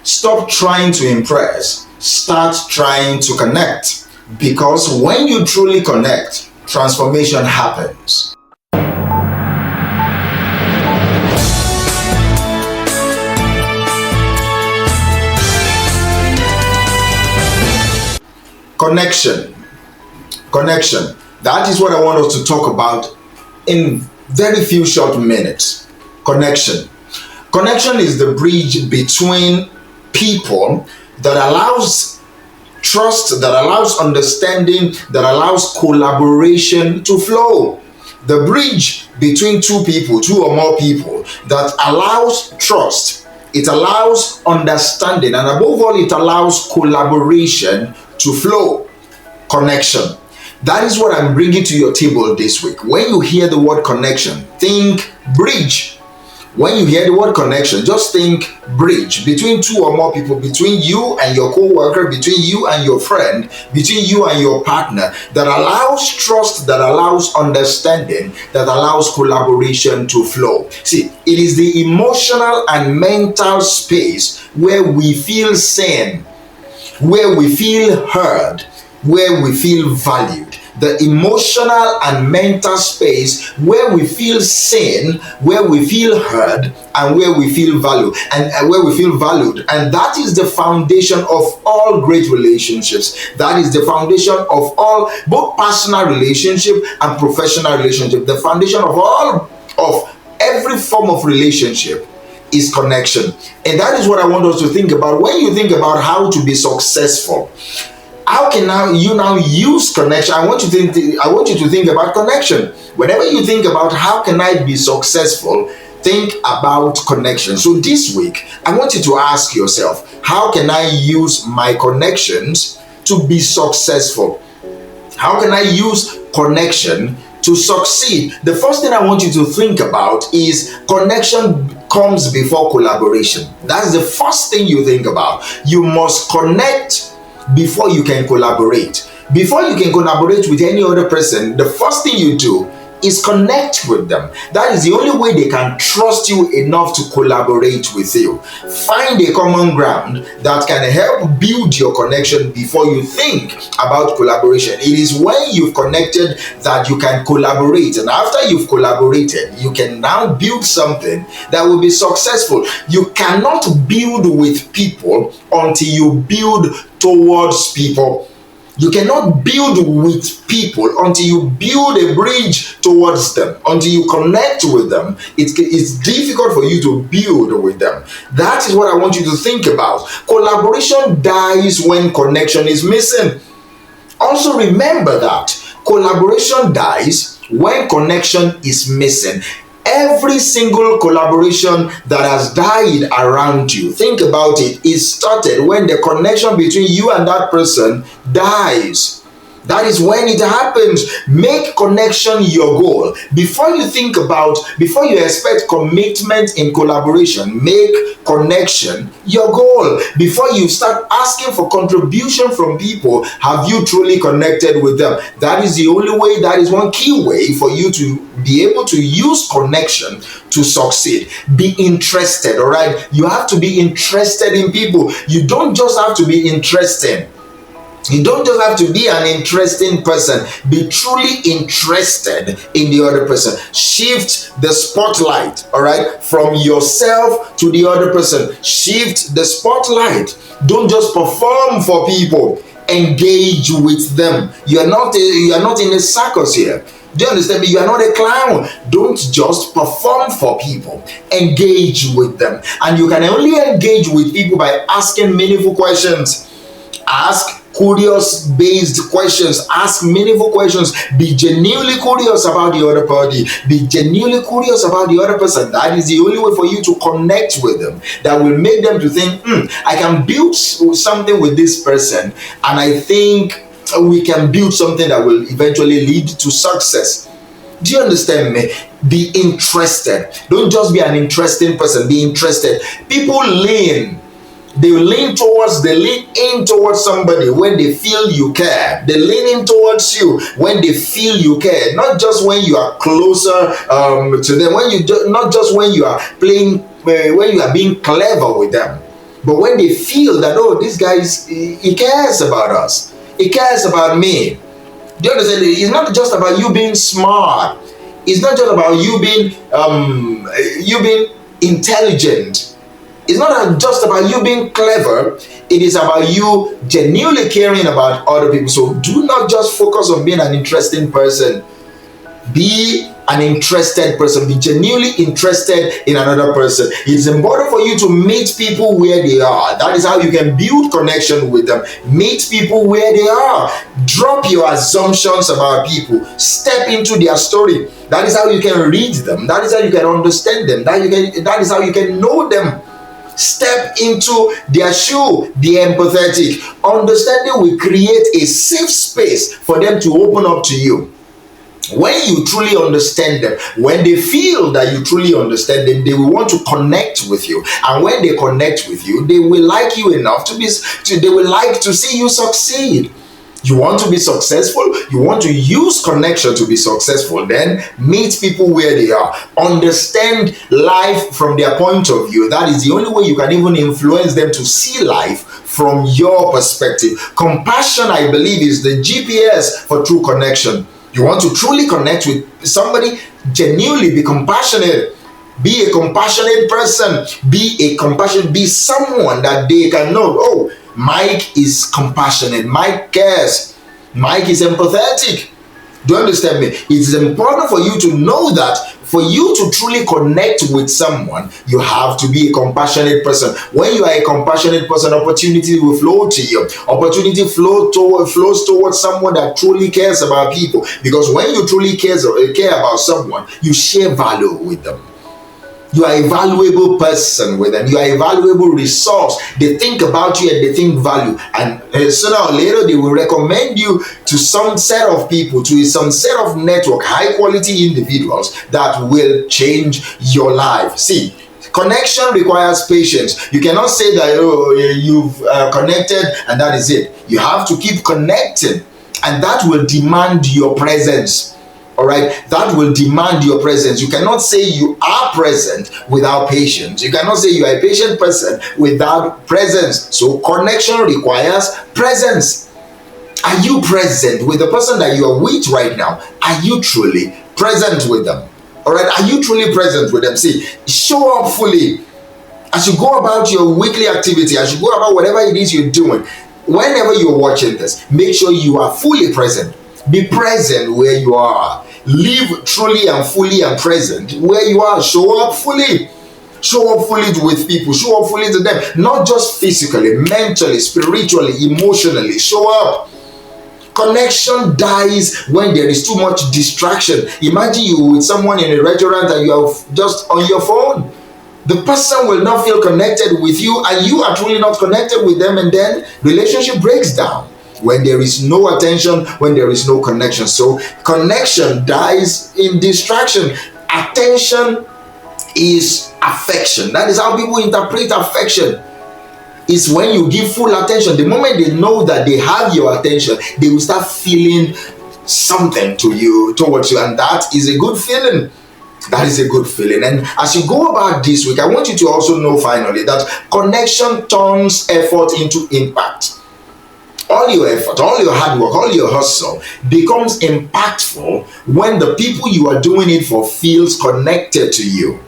Stop trying to impress, start trying to connect. Because when you truly connect, transformation happens. Connection. Connection. That is what I want us to talk about in very few short minutes. Connection. Connection is the bridge between people that allows trust, that allows understanding, that allows collaboration to flow. The bridge between two people, two or more people, that allows trust, it allows understanding, and above all, it allows collaboration to flow. Connection. That is what I'm bringing to your table this week. When you hear the word connection, think bridge. When you hear the word connection, just think bridge between two or more people, between you and your co-worker, between you and your friend, between you and your partner, that allows trust, that allows understanding, that allows collaboration to flow. See, it is the emotional and mental space where we feel seen, where we feel heard, where we feel valued. The emotional and mental space where we feel seen, where we feel heard, and where we feel valued, and where we feel valued. And that is the foundation of all great relationships. That is the foundation of all, both personal relationship and professional relationship. The foundation of every form of relationship is connection. And that is what I want us to think about when you think about how to be successful. How can you now use connection? I want you to think about connection. Whenever you think about how can I be successful, think about connection. So this week, I want you to ask yourself, how can I use my connections to be successful? How can I use connection to succeed? The first thing I want you to think about is connection comes before collaboration. That's the first thing you think about. You must connect before you can collaborate. Before you can collaborate with any other person, the first thing you do is connect with them. That is the only way they can trust you enough to collaborate with you. Find a common ground that can help build your connection before you think about collaboration. It is when you've connected that you can collaborate, and after you've collaborated, you can now build something that will be successful. You cannot build with people until you build towards people. You cannot build with people until you build a bridge towards them, until you connect with them. It's difficult for you to build with them. That is what I want you to think about. Collaboration dies when connection is missing. Also remember that collaboration dies when connection is missing. Every single collaboration that has died around you, think about it, it started when the connection between you and that person dies. That is when it happens. Make connection your goal. Before you expect commitment in collaboration, make connection your goal. Before you start asking for contribution from people, have you truly connected with them? That is the only way, that is one key way for you to be able to use connection to succeed. Be interested, all right? You have to be interested in people. You don't just have to be interested. You don't just have to be an interesting person. Be truly interested in the other person. Shift the spotlight, all right, from yourself to the other person. Shift the spotlight. Don't just perform for people. Engage with them. You are not in a circus here. Do you understand me? You are not a clown. Don't just perform for people. Engage with them. And you can only engage with people by asking meaningful questions. Ask curious based questions. Ask meaningful questions. Be genuinely curious about the other party. Be genuinely curious about the other person. That is the only way for you to connect with them. That will make them to think, I can build something with this person, and I think we can build something that will eventually lead to success. Do you understand me? Be interested. Don't just be an interesting person. Be interested. People they lean in towards somebody when they feel you care. They lean in towards you when they feel you care. Not just when you are closer to them. Not just when you are playing, when you are being clever with them. But when they feel that, oh, this guy he cares about us, he cares about me. Do you understand? It's not just about you being smart. It's not just about you being intelligent. It's not just about you being clever. It is about you genuinely caring about other people. So do not just focus on being an interesting person. Be an interested person. Be genuinely interested in another person. It's important for you to meet people where they are. That is how you can build connection with them. Meet people where they are. Drop your assumptions about people. Step into their story. That is how you can read them. That is how you can understand them. That is how you can know them. Step into their shoe. Be empathetic. Understanding will create a safe space for them to open up to you. When you truly understand them, when they feel that you truly understand them, they will want to connect with you. And when they connect with you, they will like you enough they will like to see you succeed. You want to be successful, you want to use connection to be successful, then meet people where they are. Understand life from their point of view. That is the only way you can even influence them to see life from your perspective. Compassion, I believe, is the GPS for true connection. You want to truly connect with somebody, genuinely be compassionate. Be a compassionate person. Be someone that they can know. Oh, Mike is compassionate. Mike cares. Mike is empathetic. Do you understand me? It is important for you to know that for you to truly connect with someone, you have to be a compassionate person. When you are a compassionate person, opportunity will flow to you. Opportunity flows towards someone that truly cares about people. Because when you truly care about someone, you share value with them. You are a valuable person with them. You are a valuable resource. They think about you and they think value. And sooner or later, they will recommend you to some set of people, to some set of network, high quality individuals that will change your life. See, connection requires patience. You cannot say that you've connected and that is it. You have to keep connecting, and that will demand your presence. All right, that will demand your presence. You cannot say you are present without patience. You cannot say you are a patient person without presence. So connection requires presence. Are you present with the person that you are with right now? Are you truly present with them? All right, are you truly present with them? See, show up fully. As you go about your weekly activity, as you go about whatever it is you're doing, whenever you're watching this, make sure you are fully present. Be present where you are. Live truly and fully and present where you are. Show up fully. Show up fully with people. Show up fully to them. Not just physically, mentally, spiritually, emotionally. Show up. Connection dies when there is too much distraction. Imagine you with someone in a restaurant and you are just on your phone. The person will not feel connected with you and you are truly not connected with them, and then relationship breaks down. When there is no attention, when there is no connection. So connection dies in distraction. Attention is affection. That is how people interpret affection. It's when you give full attention. The moment they know that they have your attention, they will start feeling something towards you, and that is a good feeling. That is a good feeling. And as you go about this week, I want you to also know finally that connection turns effort into impact. All your effort, all your hard work, all your hustle becomes impactful when the people you are doing it for feels connected to you.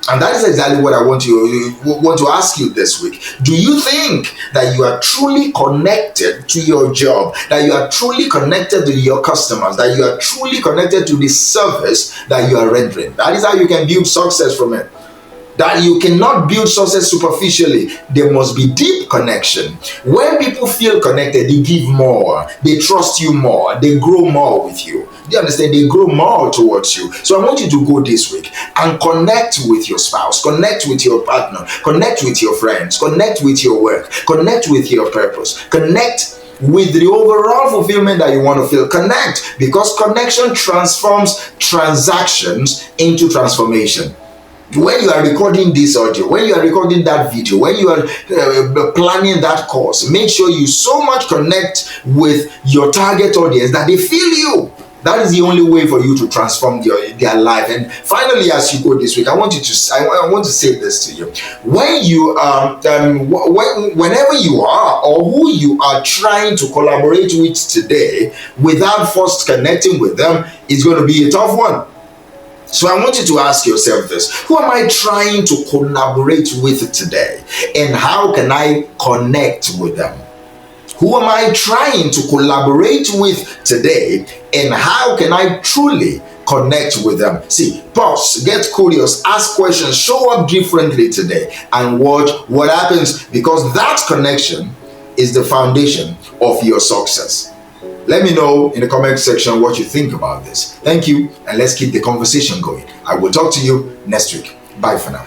And that is exactly what I want to ask you this week. Do you think that you are truly connected to your job, that you are truly connected to your customers, that you are truly connected to the service that you are rendering? That is how you can build success from it. That you cannot build success superficially. There must be deep connection. When people feel connected, they give more, they trust you more, they grow more with you. Do you understand? They grow more towards you. So I want you to go this week and connect with your spouse, connect with your partner, connect with your friends, connect with your work, connect with your purpose, connect with the overall fulfillment that you want to feel. Connect, because connection transforms transactions into transformation. When you are recording this audio, when you are recording that video, when you are planning that course, make sure you so much connect with your target audience that they feel you. That is the only way for you to transform their life. And finally, as you go this week, I want to say this to you. When you whenever you are, or who you are trying to collaborate with today, without first connecting with them, is going to be a tough one. So I want you to ask yourself this: who am I trying to collaborate with today, and how can I connect with them? Who am I trying to collaborate with today, and how can I truly connect with them? See, pause, get curious, ask questions, show up differently today, and watch what happens, because that connection is the foundation of your success. Let me know in the comment section what you think about this. Thank you, and let's keep the conversation going. I will talk to you next week. Bye for now.